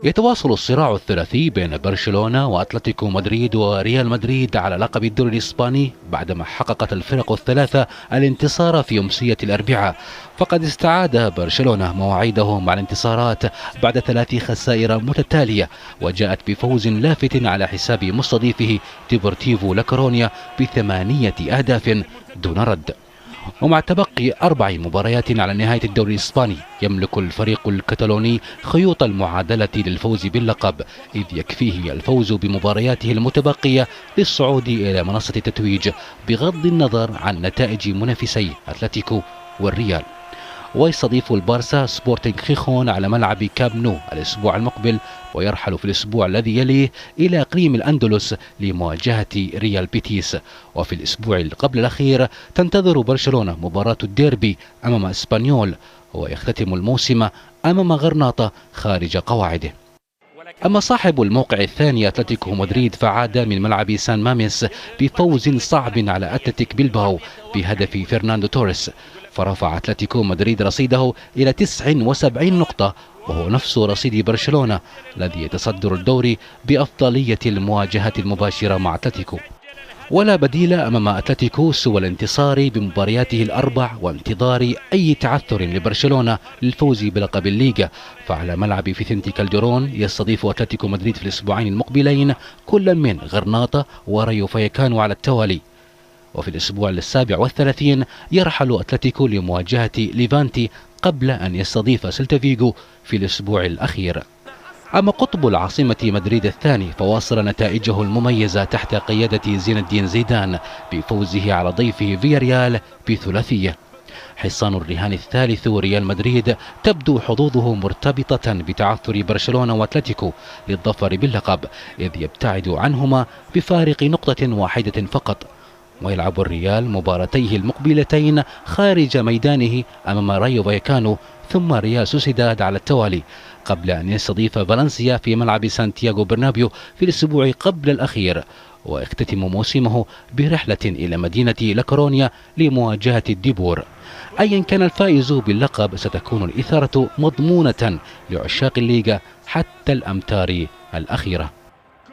يتواصل الصراع الثلاثي بين برشلونة وأتلتيكو مدريد وريال مدريد على لقب الدوري الإسباني بعدما حققت الفرق الثلاثة الانتصار في أمسية الأربعاء. فقد استعاد برشلونة مواعيده مع الانتصارات بعد 3 خسائر متتالية، وجاءت بفوز لافت على حساب مستضيفه ديبورتيفو لاكورونيا ب8 أهداف دون رد. ومع تبقي 4 مباريات على نهاية الدوري الإسباني، يملك الفريق الكتالوني خيوط المعادلة للفوز باللقب، إذ يكفيه الفوز بمبارياته المتبقية للصعود إلى منصة التتويج بغض النظر عن نتائج منافسي أتلتيكو والريال. ويستضيف البارسا سبورتنج خيخون على ملعب كاب نو الأسبوع المقبل، ويرحل في الأسبوع الذي يليه إلى إقليم الأندلس لمواجهة ريال بيتيس. وفي الأسبوع قبل الأخير تنتظر برشلونة مباراة الديربي أمام إسبانيول، ويختتم الموسم أمام غرناطة خارج قواعده. أما صاحب الموقع الثاني أتلتيكو مدريد فعاد من ملعب سان ماميس بفوز صعب على أتلتيك بلباو بهدف فرناندو توريس، فرفع أتلتيكو مدريد رصيده إلى 79 نقطة، وهو نفس رصيد برشلونة الذي يتصدر الدوري بأفضلية المواجهة المباشرة مع أتلتيكو. ولا بديل أمام أتلتيكو سوى الانتصار بمبارياته الأربع وانتظار أي تعثر لبرشلونة للفوز بلقب الليغا. فعلى ملعب فيسنتي كالديرون يستضيف أتلتيكو مدريد في الأسبوعين المقبلين كل من غرناطة وريو فايكانو على التوالي. وفي الأسبوع 37 يرحل أتلتيكو لمواجهة ليفانتي قبل أن يستضيف سيلتا فيغو في الأسبوع الأخير. أما قطب العاصمة مدريد الثاني فواصل نتائجه المميزة تحت قيادة زين الدين زيدان بفوزه على ضيفه فياريال بثلاثية. حصان الرهان الثالث ريال مدريد تبدو حظوظه مرتبطة بتعثر برشلونة وأتلتيكو للظفر باللقب، إذ يبتعد عنهما بفارق نقطة واحدة فقط. ويلعب الريال مباراتيه المقبلتين خارج ميدانه أمام رايو فايكانو ثم ريال سوسيداد على التوالي، قبل أن يستضيف فالنسيا في ملعب سانتياغو برنابيو في الأسبوع قبل الأخير، ويختتم موسمه برحلة إلى مدينة لاكورونيا لمواجهة الديبور. أيا كان الفائز باللقب ستكون الإثارة مضمونة لعشاق الليغا حتى الأمتار الأخيرة.